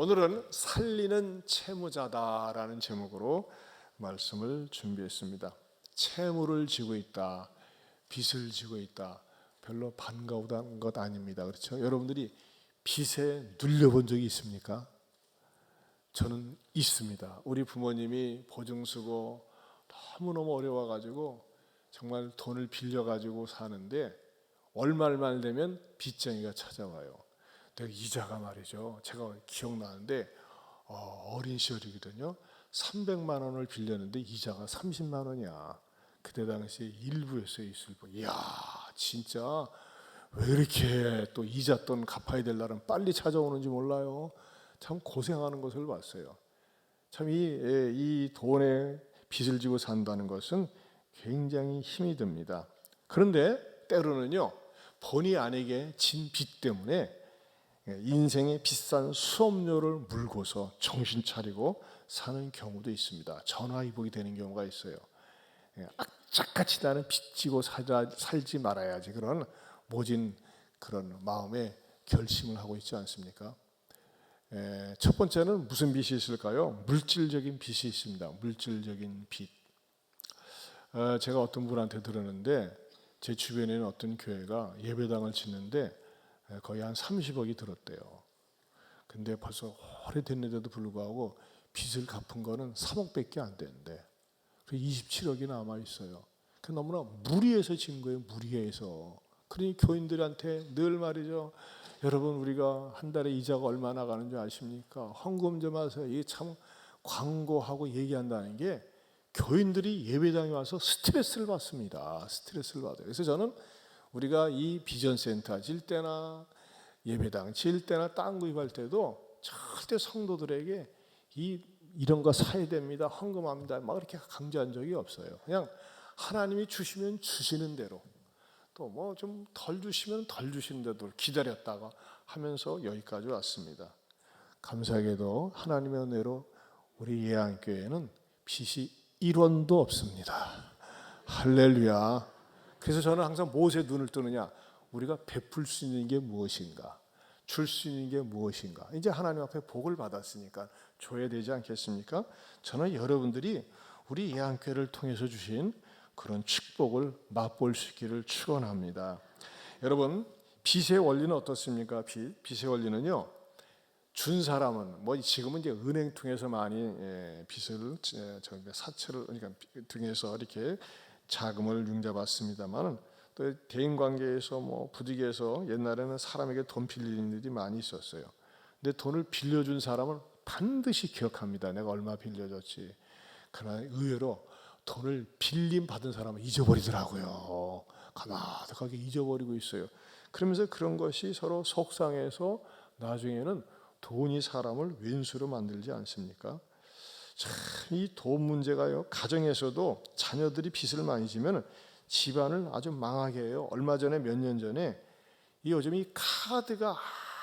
오늘은 살리는 채무자다라는 제목으로 말씀을 준비했습니다. 채무를 지고 있다, 빚을 지고 있다, 별로 반가운 것 아닙니다. 그렇죠? 여러분들이 빚에 눌려본 적이 있습니까? 저는 있습니다. 우리 부모님이 보증쓰고 너무너무 어려워가지고 정말 돈을 빌려가지고 사는데 월말만 되면 빚쟁이가 찾아와요. 근데 이자가 말이죠, 제가 기억나는데 어린 시절이거든요. 300만 원을 빌렸는데 이자가 30만 원이야. 그때 당시에 일부였어요. 일부. 이야, 진짜 왜 이렇게 또 이자 돈 갚아야 될 날은 빨리 찾아오는지 몰라요. 참 고생하는 것을 봤어요. 참 이 돈에 빚을 지고 산다는 것은 굉장히 힘이 듭니다. 그런데 때로는요, 본의 아니게 진 빚 때문에 인생의 비싼 수업료를 물고서 정신 차리고 사는 경우도 있습니다. 전화위복이 되는 경우가 있어요. 악착같이 나는 빚지고 살지 말아야지, 그런 모진 그런 마음의 결심을 하고 있지 않습니까? 첫 번째는 무슨 빚이 있을까요? 물질적인 빚이 있습니다. 물질적인 빚. 제가 어떤 분한테 들었는데, 제 주변에는 어떤 교회가 예배당을 짓는데 거의 한 30억이 들었대요. 근데 벌써 오래됐는데도 불구하고 빚을 갚은 거는 3억밖에 안 되는데 27억이 남아 있어요. 너무나 무리해서 진 거예요. 무리해서. 그러니 교인들한테 늘 말이죠, 여러분 우리가 한 달에 이자가 얼마 나가는 줄 아십니까? 헌금 좀 하세요. 이게 참 광고하고 얘기한다는 게 교인들이 예배당에 와서 스트레스를 받습니다. 스트레스를 받아요. 그래서 저는 우리가 이 비전센터 질 때나 예배당 질 때나 땅 구입할 때도 절대 성도들에게 이런 거 사야 됩니다, 헌금합니다 막 이렇게 강조한 적이 없어요. 그냥 하나님이 주시면 주시는 대로, 또 뭐 좀 덜 주시면 덜 주시는 대로 기다렸다가 하면서 여기까지 왔습니다. 감사하게도 하나님의 은혜로 우리 예안교회는 빚이 1원도 없습니다. 할렐루야. 그래서 저는 항상 무엇에 눈을 뜨느냐, 우리가 베풀 수 있는 게 무엇인가, 줄 수 있는 게 무엇인가. 이제 하나님 앞에 복을 받았으니까 줘야 되지 않겠습니까? 저는 여러분들이 우리 예안교회를 통해서 주신 그런 축복을 맛볼 수 있기를 축원합니다. 여러분, 빚의 원리는 어떻습니까? 빚의 원리는요, 준 사람은 뭐 지금은 이제 은행 통해서 많이 빚을 사채를 그러니까 통해서 이렇게 자금을 융자받습니다만, 또 대인 관계에서 뭐 부득이해서 옛날에는 사람에게 돈 빌리는 일이 많이 있었어요. 근데 돈을 빌려준 사람은 반드시 기억합니다. 내가 얼마 빌려줬지. 그러나 의외로 돈을 빌림 받은 사람은 잊어버리더라고요. 가만하게 잊어버리고 있어요. 그러면서 그런 것이 서로 속상해서 나중에는 돈이 사람을 왼수로 만들지 않습니까? 참, 이 돈 문제가요, 가정에서도 자녀들이 빚을 많이 지면 집안을 아주 망하게 해요. 얼마 전에, 몇 년 전에 요즘 이 카드가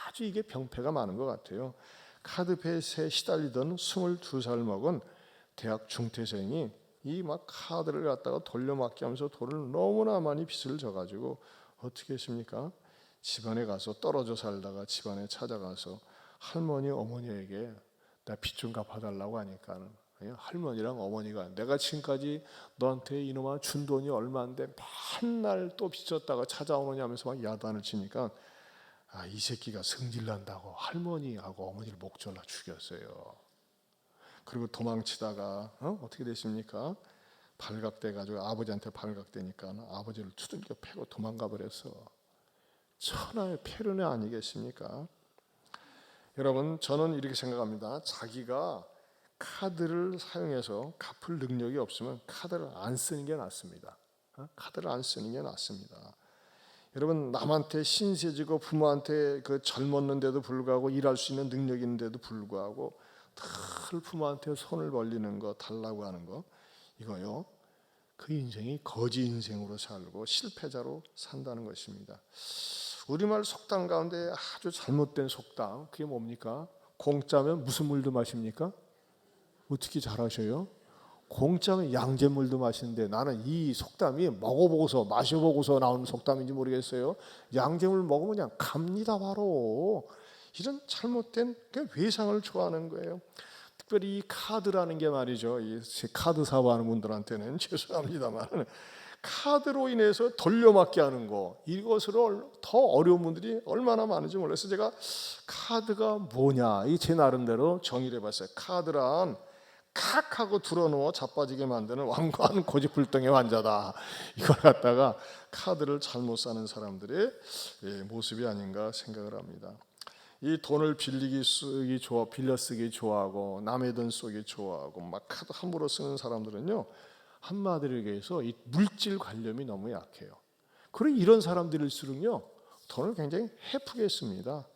아주 이게 병폐가 많은 것 같아요. 카드 빚에 시달리던 22살 먹은 대학 중퇴생이 이 막 카드를 갖다가 돌려막기 하면서 돈을 너무나 많이 빚을 져가지고 어떻게 했습니까? 집안에 가서 떨어져 살다가 집안에 찾아가서 할머니 어머니에게 나 빚 좀 갚아달라고 하니까 할머니랑 어머니가 내가 지금까지 너한테 이놈아 준 돈이 얼마인데 맨날 또 빚졌다가 찾아오느냐 하면서 막 야단을 치니까 이 새끼가 승질난다고 할머니하고 어머니를 목 졸라 죽였어요. 그리고 도망치다가 어떻게 됐습니까? 발각돼가지고 아버지한테 발각되니까 아버지를 두들겨 패고 도망가 버렸어. 천하의 패륜이 아니겠습니까? 여러분, 저는 이렇게 생각합니다. 자기가 카드를 사용해서 갚을 능력이 없으면 카드를 안 쓰는 게 낫습니다. 카드를 안 쓰는 게 낫습니다. 여러분, 남한테 신세지고 부모한테 그 젊었는데도 불구하고 일할 수 있는 능력이 있는데도 불구하고 늘 부모한테 손을 벌리는 거, 달라고 하는 거, 이거요, 그 인생이 거지 인생으로 살고 실패자로 산다는 것입니다. 우리말 속담 가운데 아주 잘못된 속담, 그게 뭡니까? 공짜면 무슨 물도 마십니까? 어떻게 잘하셔요? 공짜면 양잿물도 마시는데, 나는 이 속담이 먹어보고서 마셔보고서 나오는 속담인지 모르겠어요. 양잿물 먹으면 그냥 갑니다 바로. 이런 잘못된 외상을 좋아하는 거예요. 특별히 이 카드라는 게 말이죠. 이 카드 사업하는 분들한테는 죄송합니다만 카드로 인해서 돌려막기 하는 거, 이것으로 더 어려운 분들이 얼마나 많은지 몰라서 제가 카드가 뭐냐 이 제 나름대로 정의를 해봤어요. 카드란 칵 하고 들어누워 자빠지게 만드는 완고한 고집불통의 환자다. 이걸 갖다가 카드를 잘못 사는 사람들의 모습이 아닌가 생각을 합니다. 이 돈을 빌려 쓰기 좋아하고 남의 돈 쓰기 좋아하고 막 카드 함부로 쓰는 사람들은요, 한마디로 얘기해서 이 물질 관념이 너무 약해요. 그리고 이런 사람들일수록요 돈을 굉장히 헤프게 씁니다.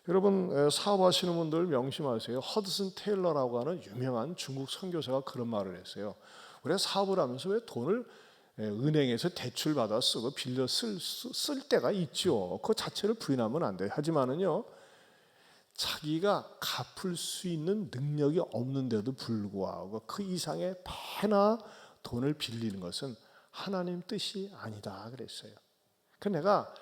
여러분 사업하시는 분들 명심하세요. 허드슨 테일러라고 하는 유명한 중국 선교사가 그런 말을 했어요. 우리가 사업을 하면서 왜 돈을 은행에서 대출 받아 쓰고 빌려 쓸 때가 있죠. 그 자체를 부인하면 안 돼요. 하지만은요, 자기가 갚을 수 있는 능력이 없는데도 불구하고 그 이상의 배나 돈을 빌리는 것은 하나님 뜻이 아니다 그랬어요. 그 내가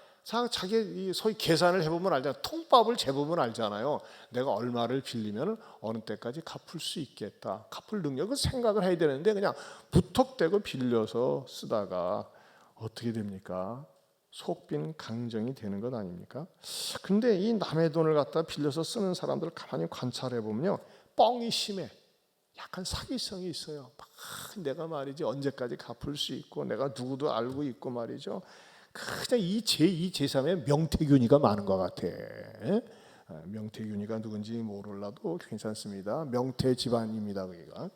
자기 소위 계산을 해보면 알잖아요. 통밥을 재보면 알잖아요. 내가 얼마를 빌리면 어느 때까지 갚을 수 있겠다. 갚을 능력을 생각을 해야 되는데 그냥 무턱대고 빌려서 쓰다가 어떻게 됩니까? 속빈 강정이 되는 것 아닙니까? 그런데 이 남의 돈을 갖다 빌려서 쓰는 사람들을 가만히 관찰해 보면요, 뻥이 심해. 약간 사기성이 있어요. 막 내가 말이지 언제까지 갚을 수 있고 내가 누구도 알고 있고 말이죠. 그냥 이 제3의 명태균이가 많은 것 같아. 명태균이가 누군지 모르라도 괜찮습니다. 명태 집안입니다. 거기가.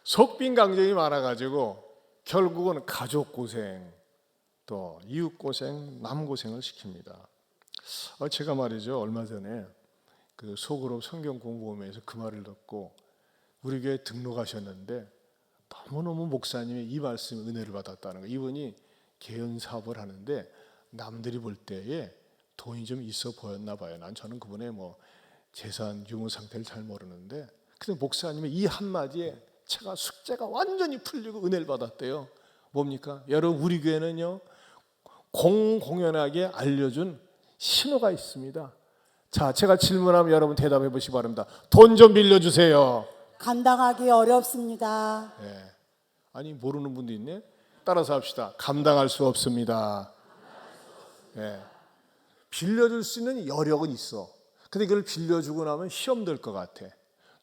속빈 강정이 많아가지고 결국은 가족 고생, 또 이웃 고생, 남 고생을 시킵니다. 제가 말이죠, 얼마 전에 그 소그룹 성경 공부하면서 그 말을 듣고 우리 교회 등록하셨는데 너무너무 목사님의 이 말씀 은혜를 받았다는 거예요. 이분이 개연 사업을 하는데 남들이 볼 때에 돈이 좀 있어 보였나 봐요. 저는 그분의 재산 유무 상태를 잘 모르는데, 근데 목사님의 이 한마디에 제가 숙제가 완전히 풀리고 은혜를 받았대요. 뭡니까? 여러분, 우리 교회는요 공공연하게 알려준 신호가 있습니다. 자, 제가 질문하면 여러분 대답해 보시기 바랍니다. 돈 좀 빌려주세요. 감당하기 어렵습니다. 네. 아니, 모르는 분도 있네. 따라서 합시다. 감당할 수 없습니다. 네. 빌려줄 수 있는 여력은 있어. 근데 이걸 빌려주고 나면 시험 될 것 같아.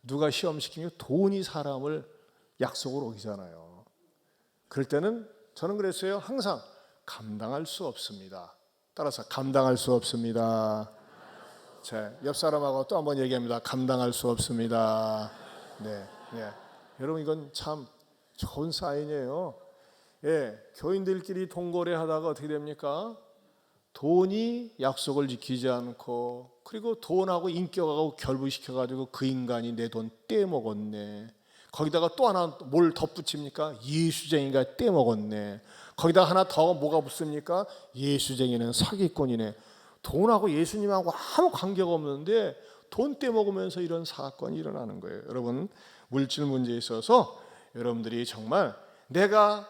누가 시험 시키면 돈이 사람을 약속으로 오기잖아요. 그럴 때는 저는 그랬어요. 항상 감당할 수 없습니다. 따라서 감당할 수 없습니다. 자, 옆 사람하고 또 한번 얘기합니다. 감당할 수 없습니다. 네. 여러분, 이건 참 좋은 사인이에요. 교인들끼리 돈거래 하다가 어떻게 됩니까? 돈이 약속을 지키지 않고, 그리고 돈하고 인격하고 결부시켜가지고 그 인간이 내 돈 떼먹었네. 거기다가 또 하나 뭘 덧붙입니까? 예수쟁이가 떼먹었네. 거기다가 하나 더 뭐가 붙습니까? 예수쟁이는 사기꾼이네. 돈하고 예수님하고 아무 관계가 없는데 돈 떼먹으면서 이런 사건이 일어나는 거예요. 여러분, 물질 문제에 있어서 여러분들이 정말 내가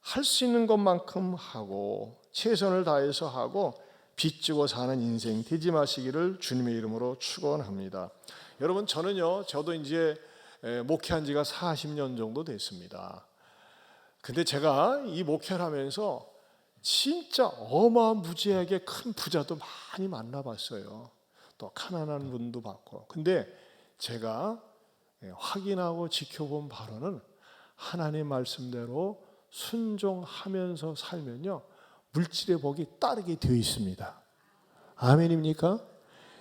할 수 있는 것만큼 하고 최선을 다해서 하고 빚지고 사는 인생 되지 마시기를 주님의 이름으로 축원합니다. 여러분, 저도 이제 목회한 지가 40년 정도 됐습니다. 근데 제가 이 목회를 하면서 진짜 어마무지하게 큰 부자도 많이 만나봤어요. 또 가난한 분도 봤고. 근데 제가 확인하고 지켜본 바로는 하나님 말씀대로 순종하면서 살면요, 물질의 복이 따르게 되어 있습니다. 아멘입니까?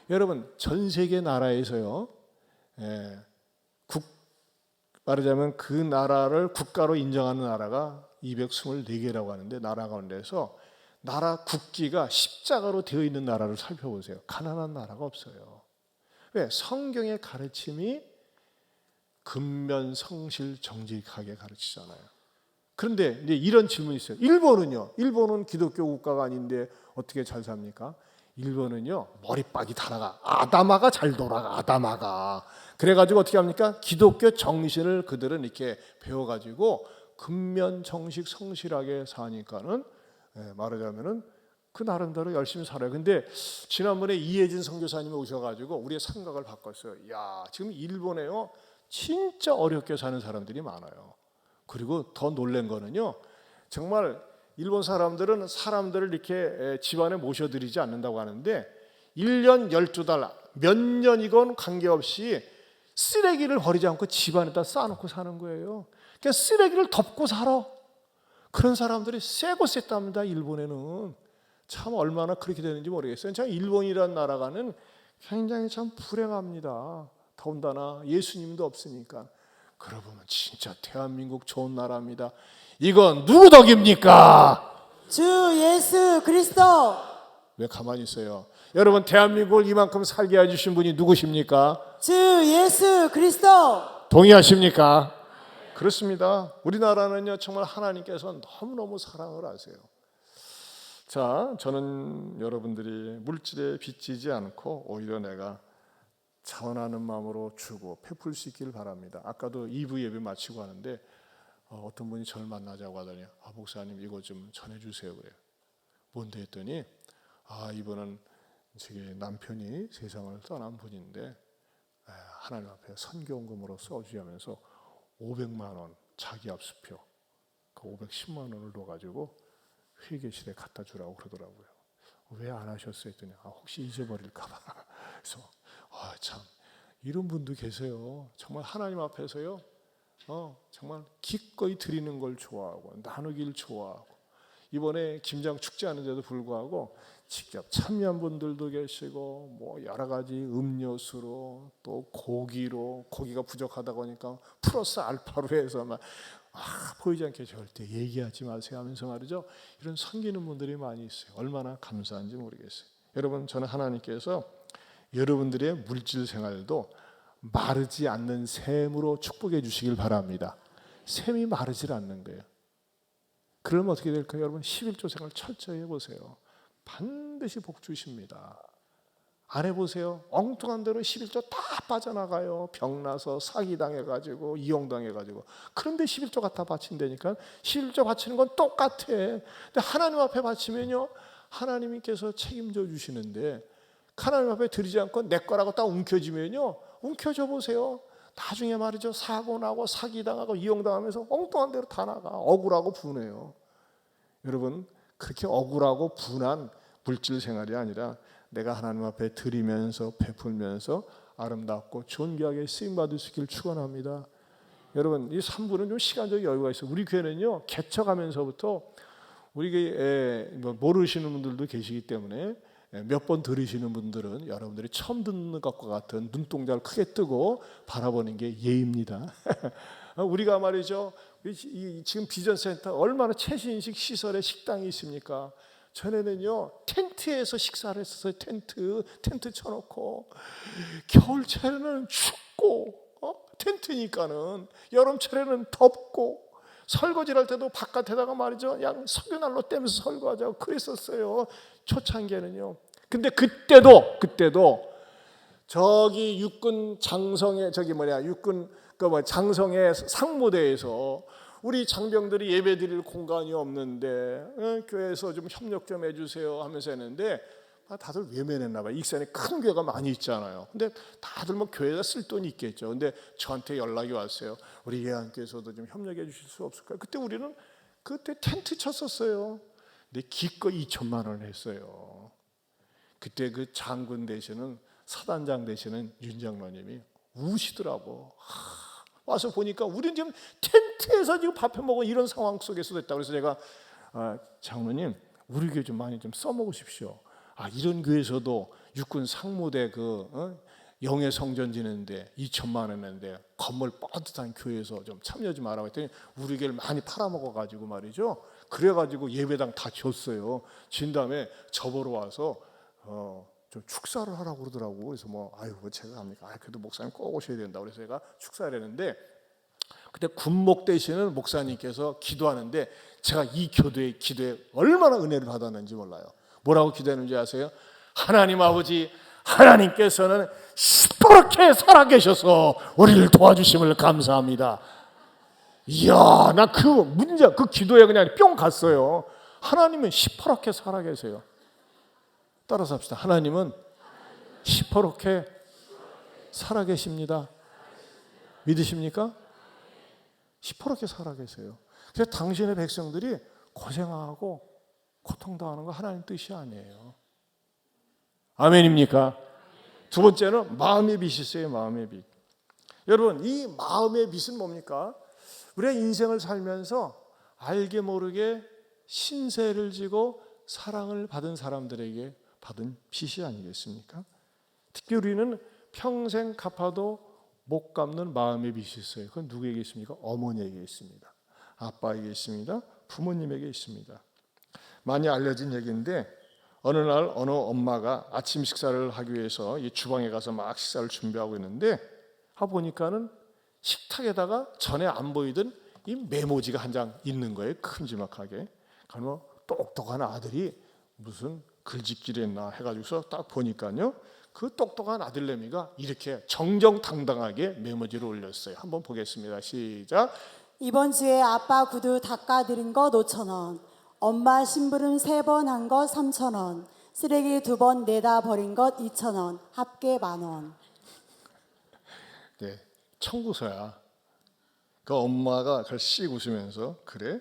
여러분, 전 세계 나라에서요, 말하자면 그 나라를 국가로 인정하는 나라가 224개라고 하는데, 나라 가운데서 나라 국기가 십자가로 되어 있는 나라를 살펴보세요. 가난한 나라가 없어요. 왜? 성경의 가르침이 근면 성실 정직하게 가르치잖아요. 그런데 이제 이런 질문이 있어요. 일본은요? 일본은 기독교 국가가 아닌데 어떻게 잘 삽니까? 일본은요, 머리빡이 다 나가. 아다마가 잘 돌아가. 아다마가. 그래가지고 어떻게 합니까? 기독교 정신을 그들은 이렇게 배워가지고 근면 정식 성실하게 사니까는 말하자면은 그 나름대로 열심히 살아요. 근데 지난번에 이혜진 선교사님이 오셔가지고 우리의 생각을 바꿨어요. 야, 지금 일본에요 진짜 어렵게 사는 사람들이 많아요. 그리고 더 놀란 거는요, 정말 일본 사람들은 사람들을 이렇게 집안에 모셔드리지 않는다고 하는데 1년 12달 몇 년이건 관계없이 쓰레기를 버리지 않고 집안에다 쌓아놓고 사는 거예요. 그러니까 쓰레기를 덮고 살아. 그런 사람들이 세고 셌답니다. 일본에는. 참 얼마나 그렇게 되는지 모르겠어요. 참 일본이라는 나라가는 굉장히 참 불행합니다. 더군다나 예수님도 없으니까. 그러고 보면 진짜 대한민국 좋은 나라입니다. 이건 누구 덕입니까? 주 예수 그리스도. 왜 가만히 있어요? 여러분, 대한민국을 이만큼 살게 해주신 분이 누구십니까? 주 예수 그리스도. 동의하십니까? 그렇습니다. 우리나라는요 정말 하나님께서 너무너무 사랑을 하세요. 자, 저는 여러분들이 물질에 빚지지 않고 오히려 내가 자원하는 마음으로 주고 베풀 수 있기를 바랍니다. 아까도 2부 예배 마치고 하는데 어떤 분이 저를 만나자고 하더니 목사님 이거 좀 전해주세요 그래요. 뭔데 했더니 이분은 저기 남편이 세상을 떠난 분인데 하나님 앞에 선교원금으로 써주면서 500만 원 자기 압수표 그 510만 원을 넣어가지고 회계실에 갖다 주라고 그러더라고요. 왜 안 하셨어요 했더니 혹시 잊어버릴까 봐. 그래서 참 이런 분도 계세요. 정말 하나님 앞에서요 정말 기꺼이 드리는 걸 좋아하고 나누길 좋아하고, 이번에 김장 축제하는데도 불구하고 직접 참여한 분들도 계시고 뭐 여러 가지 음료수로 또 고기로, 고기가 부족하다고 하니까 플러스 알파로 해서 막 보이지 않게 절대 얘기하지 마세요 하면서 말이죠. 이런 섬기는 분들이 많이 있어요. 얼마나 감사한지 모르겠어요. 여러분, 저는 하나님께서 여러분들의 물질 생활도 마르지 않는 샘으로 축복해 주시길 바랍니다. 샘이 마르질 않는 거예요. 그러면 어떻게 될까요? 여러분, 11조 생활 철저히 해보세요. 반드시 복 주십니다. 안 해보세요? 엉뚱한 대로 11조 다 빠져나가요. 병나서 사기당해가지고 이용당해가지고. 그런데 11조 갖다 바친다니까. 11조 바치는 건 똑같아. 근데 하나님 앞에 바치면요 하나님께서 책임져 주시는데, 하나님 앞에 드리지 않고 내 거라고 딱 움켜쥐면요, 움켜줘 보세요. 나중에 말이죠, 사고 나고 사기당하고 이용당하면서 엉뚱한 대로 다 나가. 억울하고 분해요. 여러분, 그렇게 억울하고 분한 물질 생활이 아니라 내가 하나님 앞에 드리면서 베풀면서 아름답고 존귀하게 쓰임받을 수 있기를 축원합니다. 여러분, 이 3부는 좀 시간적 여유가 있어요. 우리 교회는요 개척하면서부터 우리 교회 모르시는 분들도 계시기 때문에 몇 번 들으시는 분들은 여러분들이 처음 듣는 것과 같은 눈동자를 크게 뜨고 바라보는 게 예입니다. 우리가 말이죠, 지금 비전센터 얼마나 최신식 시설에 식당이 있습니까? 전에는요 텐트에서 식사를 했었어요. 텐트 쳐놓고, 겨울철에는 춥고 텐트니까는, 여름철에는 덥고, 설거지를 할 때도 바깥에다가 말이죠 그냥 석유난로 떼면서 설거지하고 그랬었어요, 초창기에는요. 근데 그때도 저기 육군 장성의 장성의 상무대에서 우리 장병들이 예배 드릴 공간이 없는데 교회에서 좀 협력 좀 해주세요 하면서 했는데 다들 외면했나 봐요. 익산에 큰 교회가 많이 있잖아요. 근데 다들 뭐 교회에다 쓸 돈이 있겠죠. 근데 저한테 연락이 왔어요. 우리 예안께서도 좀 협력해 주실 수 없을까요? 그때 텐트 쳤었어요. 근데 기꺼이 2천만 원을 했어요. 그때 그 장군 되시는, 사단장 되시는 윤 장로님이 우시더라고. 와서 보니까 우리는 지금 텐트에서 지금 밥해 먹고 이런 상황 속에서 됐다. 그래서 제가 장로님, 우리 교회 좀 많이 좀 써먹으십시오. 이런 교회에서도 육군 상무대 영예 성전 지는데 2천만 원 했는데 건물 뻗듯한 교회에서 좀 참여 좀 하라고 했더니 우리 교회를 많이 팔아먹어가지고 말이죠. 그래가지고 예배당 다 줬어요. 진 다음에 저보러 와서 좀 축사를 하라고 그러더라고. 그래서 제가 합니까? 그래도 목사님 꼭 오셔야 된다. 그래서 제가 축사를 했는데, 그때 군목 되시는 목사님께서 기도하는데 제가 이 기도에 얼마나 은혜를 받았는지 몰라요. 뭐라고 기도했는지 아세요? 하나님 아버지, 하나님께서는 시퍼렇게 살아계셔서 우리를 도와주심을 감사합니다. 이야, 나 그 기도에 그냥 뿅 갔어요. 하나님은 시퍼렇게 살아계세요. 따라서 합시다. 하나님은 시퍼렇게 살아계십니다. 믿으십니까? 시퍼렇게 살아계세요. 그래서 당신의 백성들이 고생하고 고통당하는 거 하나님 뜻이 아니에요. 아멘입니까? 두 번째는 마음의 빛이 있어요. 마음의 빛. 여러분, 이 마음의 빛은 뭡니까? 우리가 인생을 살면서 알게 모르게 신세를 지고 사랑을 받은 사람들에게 받은 빛이 아니겠습니까? 특히 우리는 평생 갚아도 못 갚는 마음의 빛이 있어요. 그건 누구에게 있습니까? 어머니에게 있습니다. 아빠에게 있습니다. 부모님에게 있습니다. 많이 알려진 얘기인데 어느 날 어느 엄마가 아침 식사를 하기 위해서 이 주방에 가서 막 식사를 준비하고 있는데 보니까는 식탁에다가 전에 안 보이던 이 메모지가 한 장 있는 거예요. 큼지막하게. 그러면 똑똑한 아들이 무슨 글짓기를 했나 해가지고서 딱 보니까요. 그 똑똑한 아들내미가 이렇게 정정당당하게 메모지를 올렸어요. 한번 보겠습니다. 시작. 이번 주에 아빠 구두 닦아드린 거 5,000원, 엄마 심부름 3번 한 거 3,000원, 쓰레기 2번 내다 버린 것 2,000원, 합계 10,000원. 네, 청구서야. 그 엄마가 그걸 씩 웃으면서 그래?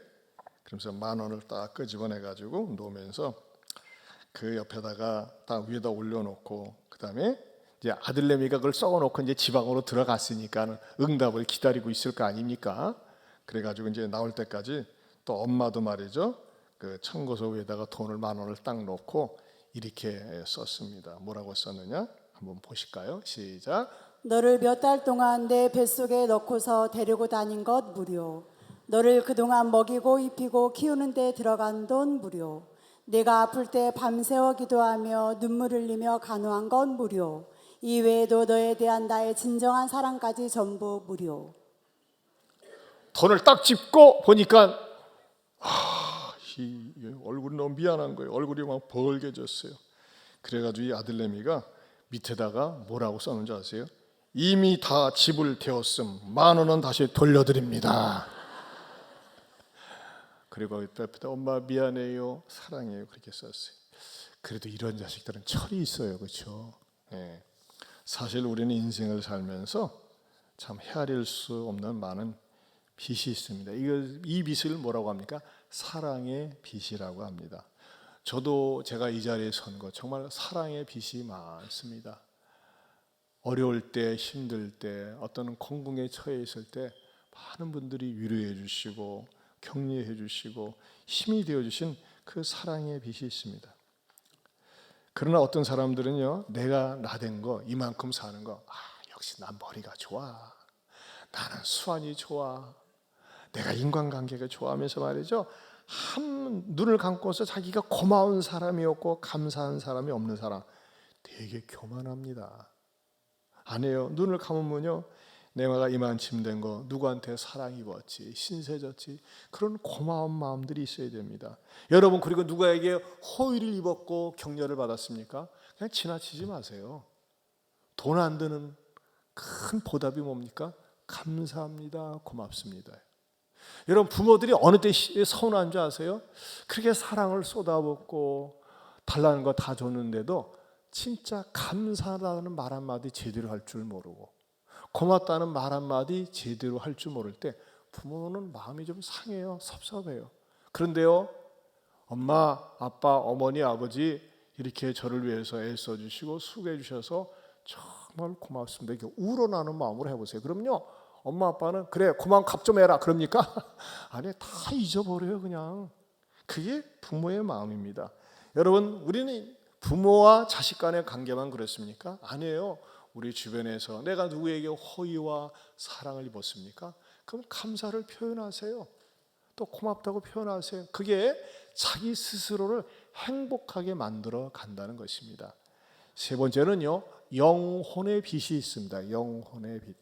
그러면서 10,000원을 딱 끄집어내가지고 놓으면서 그 옆에다가 딱 위에다 올려놓고 그다음에 이제 아들내미가 그걸 썩어놓고 이제 지방으로 들어갔으니까 응답을 기다리고 있을 거 아닙니까? 그래가지고 이제 나올 때까지 또 엄마도 말이죠. 그 청구서 위에다가 돈을 10,000원을 딱 놓고 이렇게 썼습니다. 뭐라고 썼느냐? 한번 보실까요? 시작. 너를 몇 달 동안 내 뱃속에 넣고서 데리고 다닌 것 무료. 너를 그동안 먹이고 입히고 키우는 데 들어간 돈 무료. 내가 아플 때 밤새워 기도하며 눈물 흘리며 간호한 건 무료. 이 외에도 너에 대한 나의 진정한 사랑까지 전부 무료. 돈을 딱 짚고 보니까 이 얼굴이 너무 미안한 거예요. 얼굴이 막 벌개졌어요. 그래가지고 이 아들내미가 밑에다가 뭐라고 썼는지 아세요? 이미 다 지불되었음 10,000원은 다시 돌려드립니다. 그리고 옆에다 엄마 미안해요, 사랑해요 그렇게 썼어요. 그래도 이런 자식들은 철이 있어요, 그렇죠? 네. 사실 우리는 인생을 살면서 참 헤아릴 수 없는 많은 빛이 있습니다. 이 빛을 뭐라고 합니까? 사랑의 빛이라고 합니다. 저도 제가 이 자리에 선 거 정말 사랑의 빛이 많습니다. 어려울 때, 힘들 때, 어떤 공공에 처해 있을 때 많은 분들이 위로해 주시고 격려해 주시고 힘이 되어 주신 그 사랑의 빛이 있습니다. 그러나 어떤 사람들은요, 내가 나된 거 이만큼 사는 거 역시 난 머리가 좋아, 나는 수완이 좋아, 내가 인간관계가 좋아하면서 말이죠, 한 눈을 감고서 자기가 고마운 사람이 없고 감사한 사람이 없는 사람 되게 교만합니다. 아니에요. 눈을 감으면요, 내가 이만큼 된 거 누구한테 사랑 입었지, 신세 졌지, 그런 고마운 마음들이 있어야 됩니다. 여러분, 그리고 누구에게 호의를 입었고 격려를 받았습니까? 그냥 지나치지 마세요. 돈 안 드는 큰 보답이 뭡니까? 감사합니다, 고맙습니다. 여러분, 부모들이 어느 때 서운한 줄 아세요? 그렇게 사랑을 쏟아붓고 달라는 거 다 줬는데도 진짜 감사하다는 말 한마디 제대로 할 줄 모르고 고맙다는 말 한마디 제대로 할 줄 모를 때 부모는 마음이 좀 상해요. 섭섭해요. 그런데요, 엄마, 아빠, 어머니, 아버지 이렇게 저를 위해서 애써주시고 수고해 주셔서 정말 고맙습니다. 이렇게 우러나는 마음으로 해보세요. 그럼요, 엄마 아빠는 그래 그만 값 좀 해라 그럽니까? 아니, 다 잊어버려요. 그냥 그게 부모의 마음입니다. 여러분, 우리는 부모와 자식 간의 관계만 그렇습니까? 아니에요. 우리 주변에서 내가 누구에게 호의와 사랑을 입었습니까? 그럼 감사를 표현하세요. 또 고맙다고 표현하세요. 그게 자기 스스로를 행복하게 만들어 간다는 것입니다. 세 번째는요, 영혼의 빛이 있습니다. 영혼의 빛.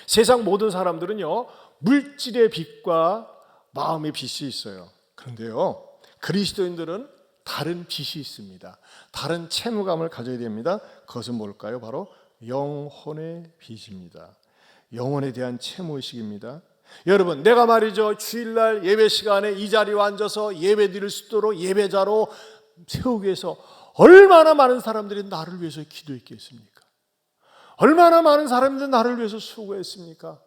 세상 모든 사람들은요, 물질의 빛과 마음의 빛이 있어요. 그런데요, 그리스도인들은 다른 빛이 있습니다. 다른 채무감을 가져야 됩니다. 그것은 뭘까요? 바로 영혼의 빛입니다. 영혼에 대한 채무의식입니다. 여러분, 내가 말이죠, 주일날 예배 시간에 이 자리에 앉아서 예배 드릴 수 있도록 예배자로 세우기 위해서 얼마나 많은 사람들이 나를 위해서 기도했겠습니까? 얼마나 많은 사람들이 나를 위해서 수고했습니까?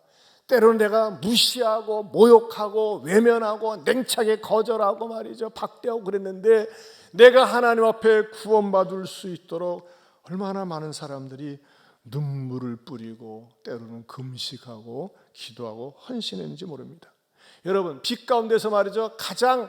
때로는 내가 무시하고 모욕하고 외면하고 냉차게 거절하고 말이죠, 박대하고 그랬는데 내가 하나님 앞에 구원받을 수 있도록 얼마나 많은 사람들이 눈물을 뿌리고 때로는 금식하고 기도하고 헌신했는지 모릅니다. 여러분, 빛 가운데서 말이죠, 가장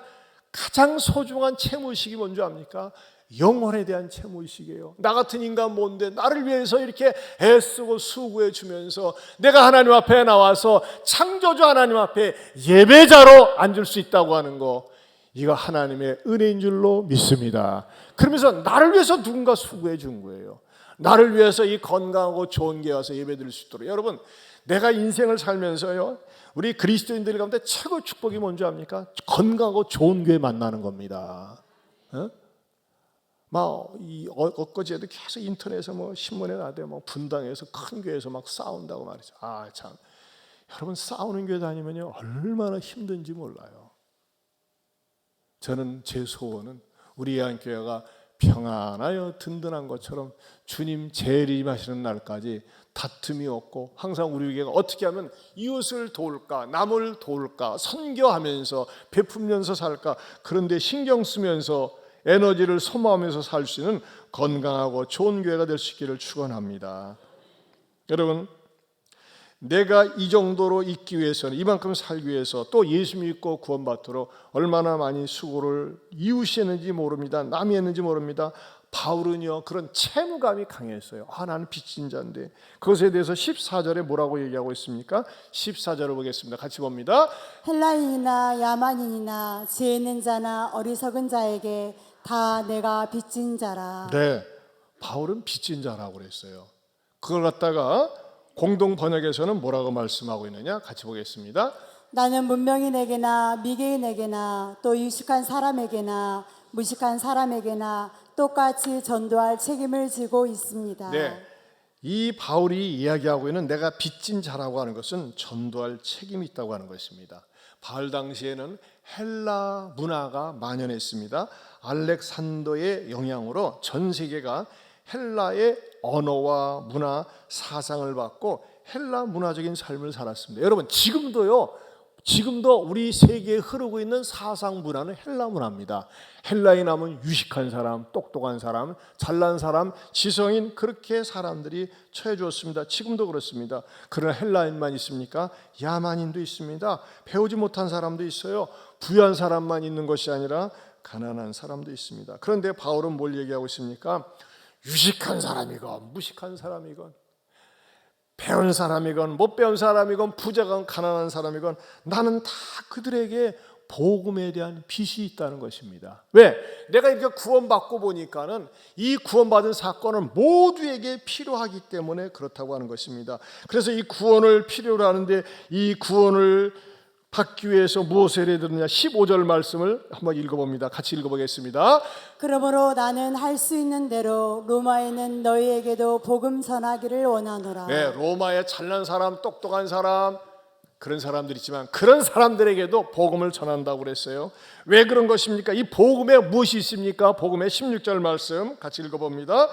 소중한 채무의식이 뭔지 압니까? 영혼에 대한 채무의식이에요. 나 같은 인간 뭔데 나를 위해서 이렇게 애쓰고 수고해 주면서 내가 하나님 앞에 나와서 창조주 하나님 앞에 예배자로 앉을 수 있다고 하는 거, 이거 하나님의 은혜인 줄로 믿습니다. 그러면서 나를 위해서 누군가 수고해 준 거예요. 나를 위해서 이 건강하고 좋은 게 와서 예배드릴 수 있도록. 여러분, 내가 인생을 살면서요, 우리 그리스도인들 가운데 최고 축복이 뭔지 압니까? 건강하고 좋은 교회 만나는 겁니다. 엊그제도 계속 인터넷에서 신문에 나대 분당에서 큰 교회에서 막 싸운다고 말이죠. 참, 여러분, 싸우는 교회 다니면요 얼마나 힘든지 몰라요. 저는 제 소원은 우리 예한교회가 평안하여 든든한 것처럼 주님 재림하시는 날까지 다툼이 없고 항상 우리 교회가 어떻게 하면 이웃을 도울까, 남을 도울까, 선교하면서 베풀면서 살까, 그런데 신경 쓰면서 에너지를 소모하면서 살 수 있는 건강하고 좋은 교회가 될 수 있기를 축원합니다. 여러분, 내가 이 정도로 있기 위해서는, 이만큼 살기 위해서, 또 예수 믿고 구원받도록 얼마나 많이 수고를 이웃이 했는지 모릅니다. 남이 했는지 모릅니다. 바울은요 그런 채무감이 강했어요. 나는 빚진 자인데. 그것에 대해서 14절에 뭐라고 얘기하고 있습니까? 14절을 보겠습니다. 같이 봅니다. 헬라인이나 야만인이나 지혜 있는 자나 어리석은 자에게 다 내가 빚진 자라. 네, 바울은 빚진 자라고 그랬어요. 그걸 갖다가 공동 번역에서는 뭐라고 말씀하고 있느냐? 같이 보겠습니다. 나는 문명인에게나 미개인에게나 또 유식한 사람에게나 무식한 사람에게나 똑같이 전도할 책임을 지고 있습니다. 네, 이 바울이 이야기하고 있는 내가 빚진 자라고 하는 것은 전도할 책임이 있다고 하는 것입니다. 바울 당시에는 헬라 문화가 만연했습니다. 알렉산더의 영향으로 전 세계가 헬라의 언어와 문화, 사상을 받고 헬라 문화적인 삶을 살았습니다. 여러분, 지금도 우리 세계에 흐르고 있는 사상 문화는 헬라 문화입니다. 헬라인 하면 유식한 사람, 똑똑한 사람, 잘난 사람, 지성인, 그렇게 사람들이 처해 주었습니다. 지금도 그렇습니다. 그러나 헬라인만 있습니까? 야만인도 있습니다. 배우지 못한 사람도 있어요. 부유한 사람만 있는 것이 아니라 가난한 사람도 있습니다. 그런데 바울은 뭘 얘기하고 있습니까? 유식한 사람이건 무식한 사람이건 배운 사람이건 못 배운 사람이건 부자건 가난한 사람이건 나는 다 그들에게 복음에 대한 빚이 있다는 것입니다. 왜? 내가 이렇게 구원받고 보니까는 이 구원받은 사건은 모두에게 필요하기 때문에 그렇다고 하는 것입니다. 그래서 이 구원을 필요로 하는데 이 구원을 받기 위해서 무엇을 해야 되느냐? 15절 말씀을 한번 읽어봅니다. 같이 읽어보겠습니다. 그러므로 나는 할 수 있는 대로 로마에 있는 너희에게도 복음 전하기를 원하노라. 네, 로마에 잘난 사람, 똑똑한 사람, 그런 사람들이 있지만 그런 사람들에게도 복음을 전한다고 그랬어요. 왜 그런 것입니까? 이 복음에 무엇이 있습니까? 복음의 16절 말씀 같이 읽어봅니다.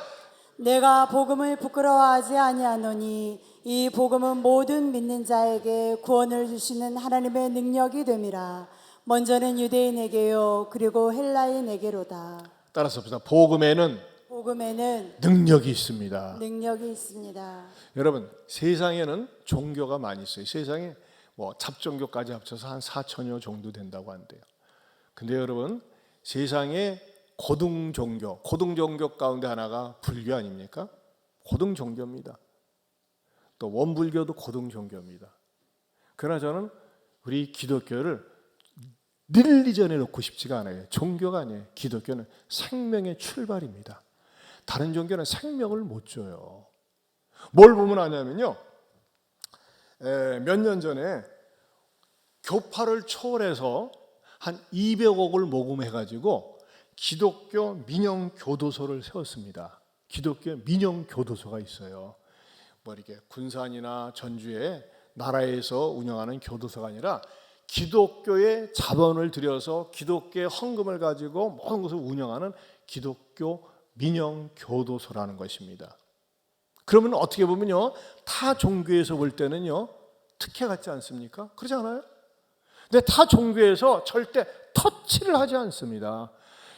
내가 복음을 부끄러워하지 아니하노니 이 복음은 모든 믿는 자에게 구원을 주시는 하나님의 능력이 됨이라. 먼저는 유대인에게요 그리고 헬라인에게로다. 따라서 봅시다. 복음에는 능력이 있습니다. 능력이 있습니다. 여러분, 세상에는 종교가 많이 있어요. 세상에 잡종교까지 합쳐서 한 4천여 정도 된다고 한대요. 근데 여러분, 세상에 고등 종교 가운데 하나가 불교 아닙니까? 고등 종교입니다. 또 원불교도 고등 종교입니다. 그러나 저는 우리 기독교를 릴리전에 놓고 싶지가 않아요. 종교가 아니에요. 기독교는 생명의 출발입니다. 다른 종교는 생명을 못 줘요. 뭘 보면 아냐면요, 몇 년 전에 교파를 초월해서 한 200억을 모금해가지고 기독교 민영 교도소를 세웠습니다. 기독교 민영 교도소가 있어요. 이렇게 군산이나 전주에 나라에서 운영하는 교도소가 아니라 기독교의 자본을 들여서 기독교의 헌금을 가지고 모든 것을 운영하는 기독교 민영 교도소라는 것입니다. 그러면 어떻게 보면요, 타 종교에서 볼 때는요 특혜 같지 않습니까? 그렇지 않아요? 근데 타 종교에서 절대 터치를 하지 않습니다.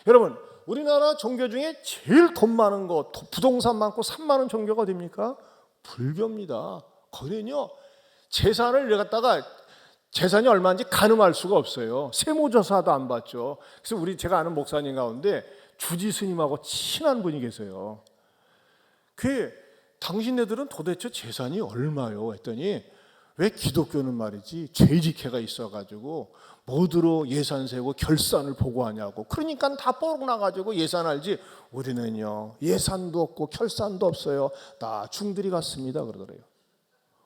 여러분, 우리나라 종교 중에 제일 돈 많은 거, 부동산 많고 산 많은 종교가 어디입니까? 불교입니다. 거기는요 재산을 갖다가 재산이 얼마인지 가늠할 수가 없어요. 세무조사도 안 받죠. 그래서 제가 아는 목사님 가운데 주지 스님하고 친한 분이 계세요. 당신네들은 도대체 재산이 얼마요? 했더니 왜 기독교는 말이지 죄지혜가 있어가지고 뭐드로 예산 세고 결산을 보고하냐고. 그러니까 다 뻐럭나가지고 예산 알지. 우리는요 예산도 없고 결산도 없어요. 나 중들이 같습니다 그러더래요.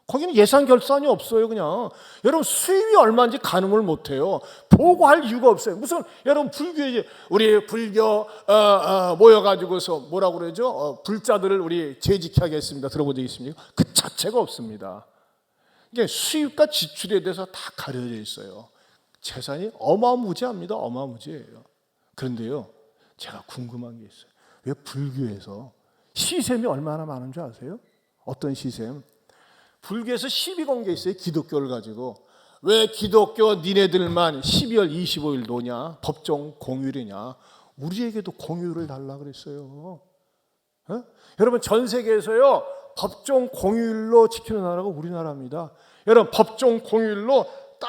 거기는 예산 결산이 없어요. 그냥 여러분 수입이 얼마인지 가늠을 못해요. 보고할 이유가 없어요. 무슨 여러분 불교에 우리 불교 모여가지고서 뭐라고 그러죠? 불자들을 우리 재직하게 하겠습니다. 들어본 적 있습니까? 그 자체가 없습니다. 이게 수입과 지출에 대해서 다 가려져 있어요. 재산이 어마무지합니다. 어마무지해요. 그런데요 제가 궁금한 게 있어요. 왜 불교에서 시샘이 얼마나 많은 줄 아세요? 어떤 시샘? 불교에서 시비 건 게 있어요. 기독교를 가지고. 왜 기독교 니네들만 12월 25일 노냐? 법정 공휴일이냐? 우리에게도 공휴일을 달라 그랬어요. 어? 여러분 전 세계에서요 법정 공휴일로 지키는 나라가 우리나라입니다. 여러분 법정 공휴일로 딱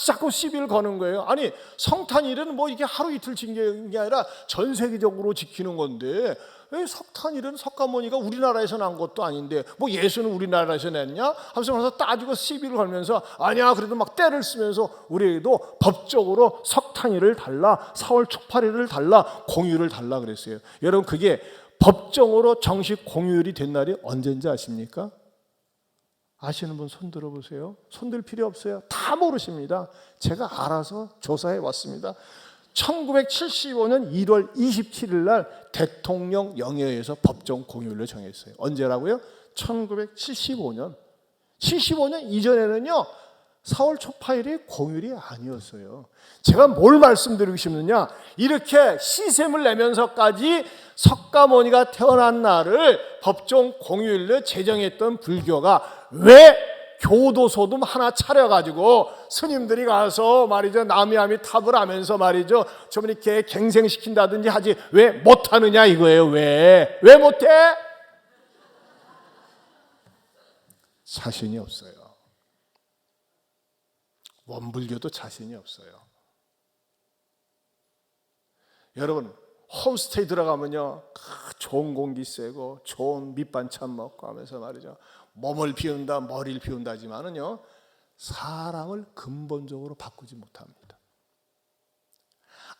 자꾸 시비를 거는 거예요. 아니 성탄일은 뭐 이게 하루 이틀 지키는 게 아니라 전 세계적으로 지키는 건데 왜 석탄일은 석가모니가 우리나라에서 난 것도 아닌데 뭐 예수는 우리나라에서 냈냐? 하면서 따지고 시비를 걸면서 아니야 그래도 막 때를 쓰면서 우리에게도 법적으로 석탄일을 달라 4월 초팔일을 달라 공휴일을 달라 그랬어요. 여러분 그게 법정으로 정식 공휴일이 된 날이 언제인지 아십니까? 아시는 분 손 들어보세요. 손 들 필요 없어요. 다 모르십니다. 제가 알아서 조사해 왔습니다. 1975년 1월 27일 날 대통령 영의회에서 법정 공휴일로 정했어요. 언제라고요? 1975년. 75년 이전에는요 4월 초파일이 공휴일이 아니었어요. 제가 뭘 말씀드리고 싶느냐, 이렇게 시샘을 내면서까지 석가모니가 태어난 날을 법정 공휴일로 제정했던 불교가 왜 교도소도 하나 차려가지고 스님들이 가서 말이죠 나미아미 탑을 하면서 말이죠 좀 이렇게 갱생시킨다든지 하지 왜 못하느냐 이거예요. 왜 못해? 자신이 없어요. 원불교도 자신이 없어요. 여러분 홈스테이 들어가면요 좋은 공기 쐬고 좋은 밑반찬 먹고 하면서 말이죠 몸을 비운다 머리를 비운다 하지만은요 사람을 근본적으로 바꾸지 못합니다.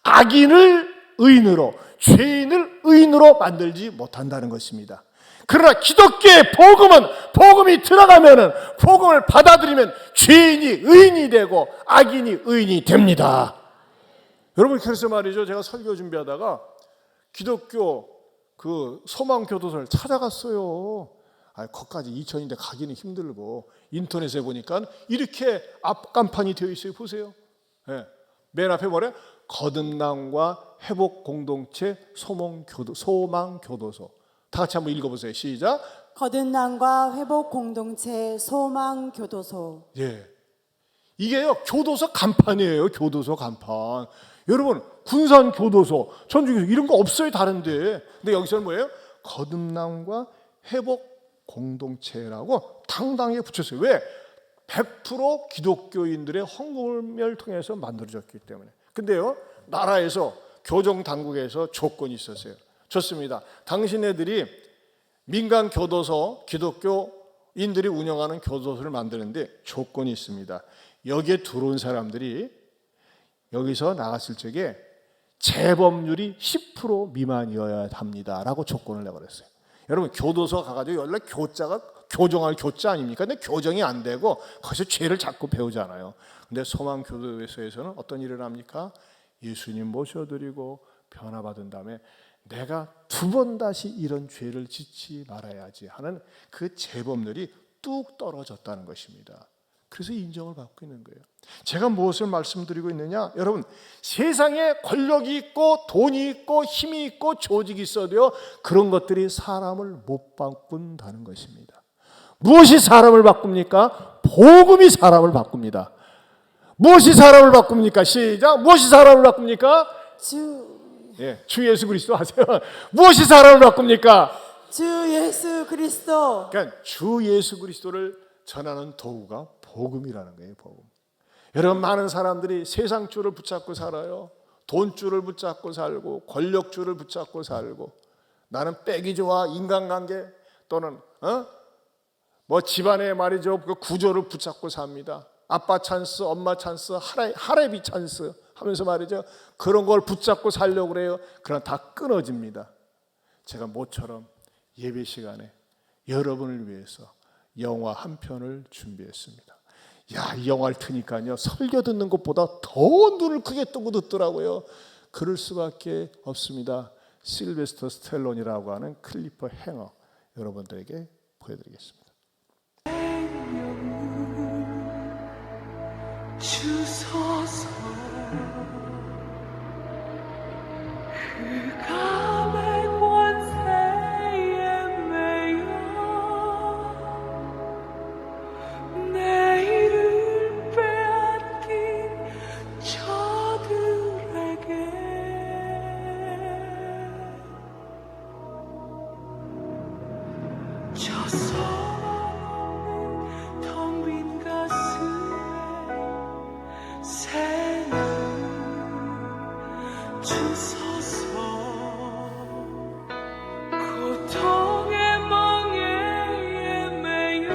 악인을 의인으로 죄인을 의인으로 만들지 못한다는 것입니다. 그러나 기독교의 복음이 들어가면은 복음을 받아들이면 죄인이 의인이 되고 악인이 의인이 됩니다. 여러분 그래서 말이죠 제가 설교 준비하다가 기독교 그 소망교도소를 찾아갔어요. 거기까지 2000인데 가기는 힘들고 인터넷에 보니까 이렇게 앞간판이 되어 있어요. 보세요. 네. 맨 앞에 뭐래? 거듭남과 회복 공동체 소망교도소. 다 같이 한번 읽어보세요. 시작. 거듭남과 회복 공동체 소망교도소. 예, 이게요 교도소 간판이에요. 교도소 간판. 여러분 군산교도소, 전주교도소 이런 거 없어요 다른데. 근데 여기서는 뭐예요? 거듭남과 회복 공동체라고 당당하게 붙였어요. 왜? 100% 기독교인들의 헌금을 통해서 만들어졌기 때문에. 근데요 나라에서 교정 당국에서 조건이 있었어요. 좋습니다. 당신네들이 민간 교도소, 기독교인들이 운영하는 교도소를 만드는데 조건이 있습니다. 여기에 들어온 사람들이 여기서 나갔을 적에 재범률이 10% 미만이어야 합니다라고 조건을 내버렸어요. 여러분 교도소 가가지고 원래 교자가 교정할 교자 아닙니까? 근데 교정이 안 되고 거기서 죄를 자꾸 배우잖아요. 근데 소망교도소에서는 어떤 일을 합니까? 예수님 모셔드리고 변화받은 다음에 내가 2번 다시 이런 죄를 짓지 말아야지 하는 그 재범률이 뚝 떨어졌다는 것입니다. 그래서 인정을 받고 있는 거예요. 제가 무엇을 말씀드리고 있느냐? 여러분, 세상에 권력이 있고 돈이 있고 힘이 있고 조직이 있어도요, 그런 것들이 사람을 못 바꾼다는 것입니다. 무엇이 사람을 바꿉니까? 복음이 사람을 바꿉니다. 무엇이 사람을 바꿉니까? 시작. 무엇이 사람을 바꿉니까? 주 예수 그리스도 하세요. 무엇이 사람을 바꿉니까? 주 예수 그리스도. 그러니까 주 예수 그리스도를 전하는 도구가 복음이라는 거예요. 복음. 여러분, 많은 사람들이 세상 줄을 붙잡고 살아요. 돈줄을 붙잡고 살고 권력줄을 붙잡고 살고, 나는 빼기 좋아, 인간관계 또는 뭐 집안의 말이죠, 그 구조를 붙잡고 삽니다. 아빠 찬스, 엄마 찬스, 할애비 찬스 하면서 말이죠, 그런 걸 붙잡고 살려고 그래요. 그러나 다 끊어집니다. 제가 모처럼 예배 시간에 여러분을 위해서 영화 한 편을 준비했습니다. 이 영화를 트니까요, 설교 듣는 것보다 더 눈을 크게 뜨고 듣더라고요. 그럴 수밖에 없습니다. 실베스터 스텔론이라고 하는 클리퍼 행어, 여러분들에게 보여드리겠습니다. 주소서 그 감의 권세에 매여 내 이를 빼앗긴 저들에게 저 소망 없는 텅 빈 가슴에 새는 주소서 고통의 멍에에 매여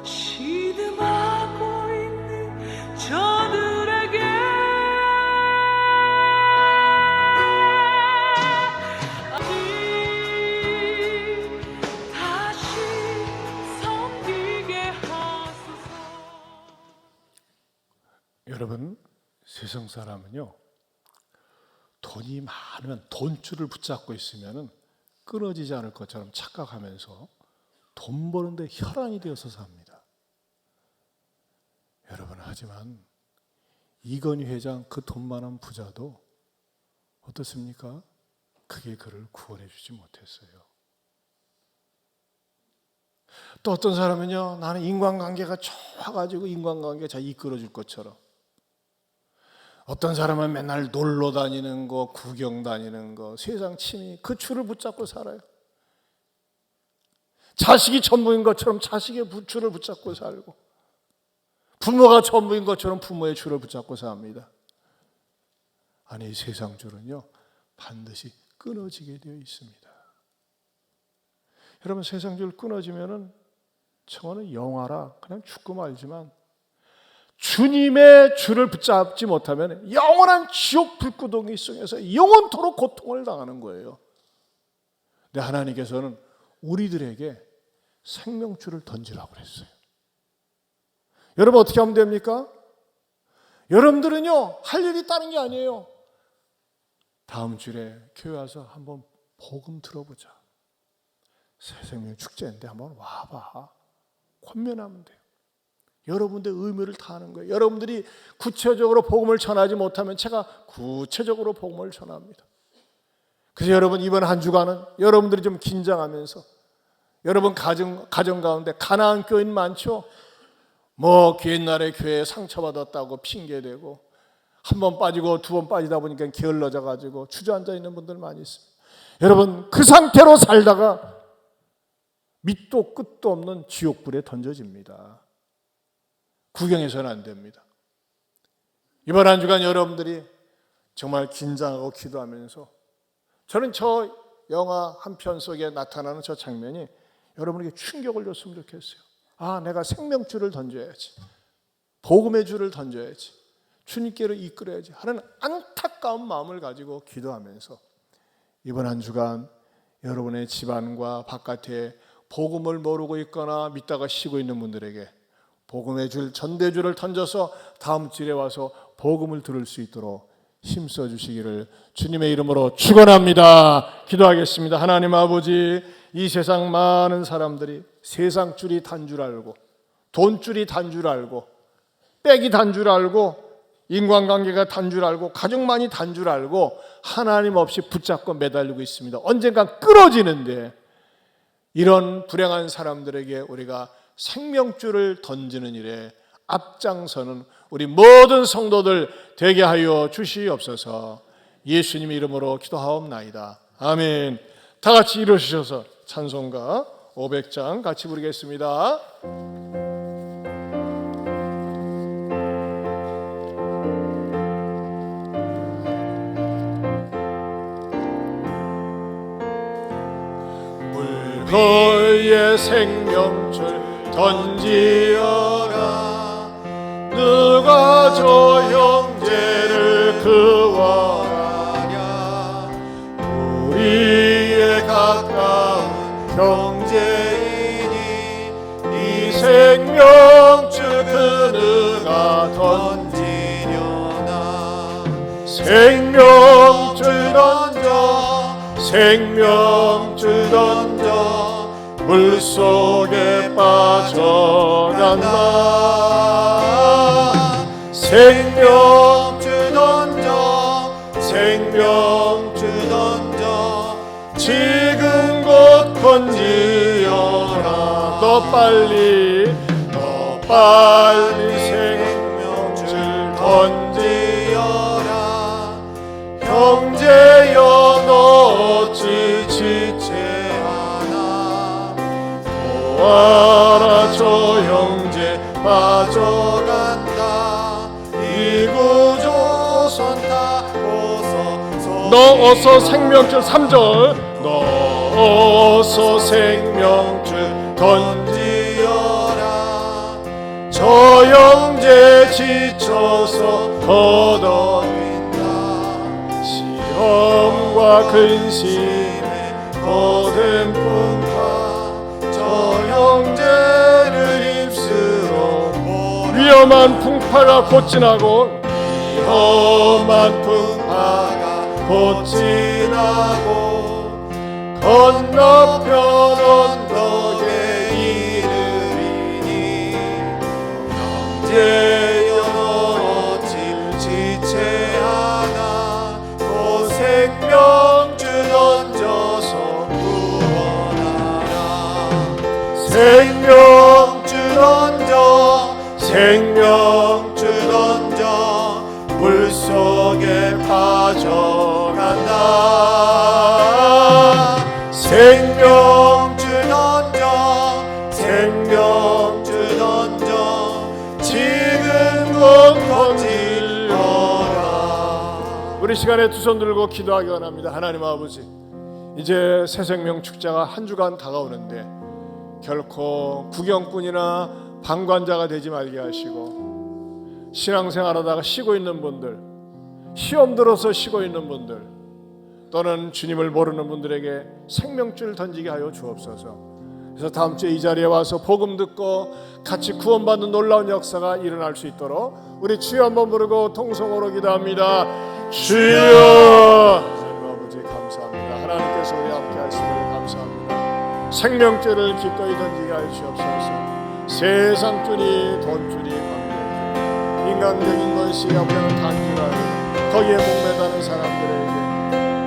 시름하고 있는 저들에게 다시 섬기게 하소서. 여러분, 세상 사람은요, 돈이 많으면, 돈줄을 붙잡고 있으면 끊어지지 않을 것처럼 착각하면서 돈 버는데 혈안이 되어서 삽니다. 여러분, 하지만 이건희 회장, 그 돈 많은 부자도 어떻습니까? 그게 그를 구원해 주지 못했어요. 또 어떤 사람은요, 나는 인간관계가 좋아가지고 인간관계 잘 이끌어줄 것처럼, 어떤 사람은 맨날 놀러 다니는 거, 구경 다니는 거, 세상 취미, 그 줄을 붙잡고 살아요. 자식이 전부인 것처럼 자식의 줄을 붙잡고 살고, 부모가 전부인 것처럼 부모의 줄을 붙잡고 삽니다. 아니, 세상 줄은요, 반드시 끊어지게 되어 있습니다. 여러분, 세상 줄 끊어지면은 청하는 영화라 그냥 죽고 말지만, 주님의 줄을 붙잡지 못하면 영원한 지옥 불구덩이 속에서 영원토록 고통을 당하는 거예요. 근데 하나님께서는 우리들에게 생명줄을 던지라고 그랬어요. 여러분, 어떻게 하면 됩니까? 여러분들은요, 할 일이 다른 게 아니에요. 다음 주에 교회 와서 한번 복음 들어보자. 새생명 축제인데 한번 와봐. 권면하면 돼요. 여러분들 의무를 다하는 거예요. 여러분들이 구체적으로 복음을 전하지 못하면 제가 구체적으로 복음을 전합니다. 그래서 여러분, 이번 한 주간은 여러분들이 좀 긴장하면서, 여러분 가정 가운데 가난한 교인 많죠? 뭐 옛날에 교회에 상처받았다고 핑계대고, 한 번 빠지고 두 번 빠지다 보니까 게을러져 가지고 주저앉아 있는 분들 많이 있습니다. 여러분, 그 상태로 살다가 밑도 끝도 없는 지옥불에 던져집니다. 구경해서는 안 됩니다. 이번 한 주간 여러분들이 정말 긴장하고 기도하면서, 저는 저 영화 한 편 속에 나타나는 저 장면이 여러분에게 충격을 줬으면 좋겠어요. 아, 내가 생명줄을 던져야지, 복음의 줄을 던져야지, 주님께로 이끌어야지 하는 안타까운 마음을 가지고 기도하면서, 이번 한 주간 여러분의 집안과 바깥에 복음을 모르고 있거나 믿다가 쉬고 있는 분들에게 복음의 줄, 전대줄을 던져서 다음 주에 와서 복음을 들을 수 있도록 힘써 주시기를 주님의 이름으로 축원합니다. 기도하겠습니다. 하나님 아버지, 이 세상 많은 사람들이 세상 줄이 단 줄 알고, 돈줄이 단 줄 알고, 백이 단 줄 알고, 인간관계가 단 줄 알고, 가족만이 단 줄 알고 하나님 없이 붙잡고 매달리고 있습니다. 언젠가 끊어지는데, 이런 불행한 사람들에게 우리가 생명줄을 던지는 일에 앞장서는 우리 모든 성도들 되게 하여 주시옵소서. 예수님 이름으로 기도하옵나이다. 아멘. 다 같이 일어서셔서 찬송가 500장 같이 부르겠습니다. 물거의 생명줄 던지어라. 누가 저 형제를 그워하랴. 우리의 가까운 형제이니 이 생명줄 그누가 던지려나. 생명줄 던져, 생명줄 던져, 물속에 빠져간다. 생명줄 던져, 생명줄 던져, 지금 곧 던지어라. 더 빨리, 더 빨리 생명줄 던지어라. 형제여 너 어찌 지체하나. 보아라 저 형제 빠져간다. 이구조선 타고서 너 어서 생명줄 3절 너 어서 생명줄 던지어라. 저 형제 지쳐서 걷어윈다. 시험과 근심에 거듭 풍파 저 형제를 입스로 위험한 풍파가 곧 지나고 위험한 풍파가 곧 지나고 건너편 언덕에 이르리니 형제여 너 어찌 지체하나. 또 생명줄 던져서 구원하라. 생명줄 던져, 생명줄 던져, 물속에 빠져간다. 생명줄 던져, 생명줄 던져, 지금 곧 던지어라. 우리 시간에 두 손 들고 기도하기 원합니다. 하나님 아버지, 이제 새생명 축제가 한 주간 다가오는데 결코 구경꾼이나 방관자가 되지 말게 하시고, 신앙생활하다가 쉬고 있는 분들, 시험 들어서 쉬고 있는 분들, 또는 주님을 모르는 분들에게 생명줄 던지게 하여 주옵소서. 그래서 다음 주에 이 자리에 와서 복음 듣고 같이 구원받는 놀라운 역사가 일어날 수 있도록 우리 주여 한번 부르고 통성으로 기도합니다. 주여. 하나님 아버지 감사합니다. 하나님께서 우리 함께 하심을 감사합니다. 생명줄을 기꺼이 던지게 하여 주옵소서. 세상줄이 돈줄이 관계줄, 인간적인 것이 아버지는 단줄하고 거기에 목매다는 사람들에게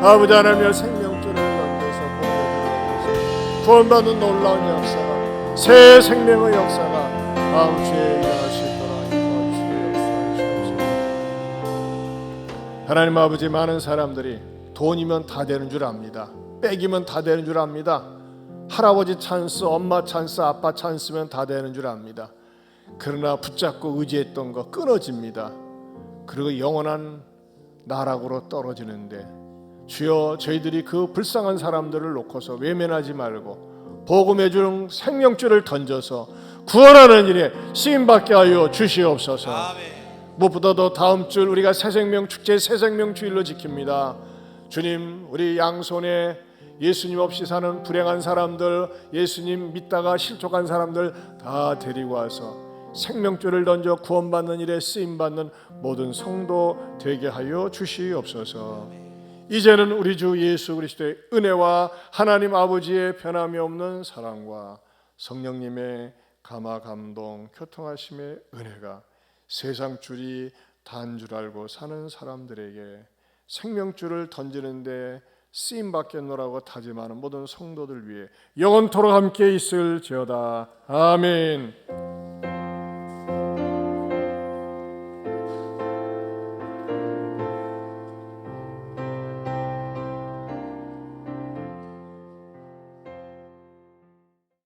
아버지 하나님의 생명줄을 던져서 보내주옵소서. 구원받는 놀라운 역사가, 새 생명의 역사가 다음 주에 일어날 수 있도록 도와주시옵소서. 하나님 아버지, 많은 사람들이 돈이면 다 되는 줄 압니다. 백이면 다 되는 줄 압니다. 할아버지 찬스, 엄마 찬스, 아빠 찬스면 다 되는 줄 압니다. 그러나 붙잡고 의지했던 거 끊어집니다. 그리고 영원한 나락으로 떨어지는데, 주여 저희들이 그 불쌍한 사람들을 놓고서 외면하지 말고 복음의 줄 생명줄을 던져서 구원하는 일에 쓰임받게 하여 주시옵소서. 무엇보다도 다음 주 우리가 새생명 축제 새생명 주일로 지킵니다. 주님, 우리 양손에 예수님 없이 사는 불행한 사람들, 예수님 믿다가 실족한 사람들 다 데리고 와서 생명줄을 던져 구원받는 일에 쓰임받는 모든 성도 되게 하여 주시옵소서. 이제는 우리 주 예수 그리스도의 은혜와 하나님 아버지의 변함이 없는 사랑과 성령님의 감화 감동 교통하심의 은혜가 세상 줄이 단 줄 알고 사는 사람들에게 생명줄을 던지는데 쓰임 받겠노라고 다짐하는 모든 성도들 위해 영원토록 함께 있을지어다. 아멘.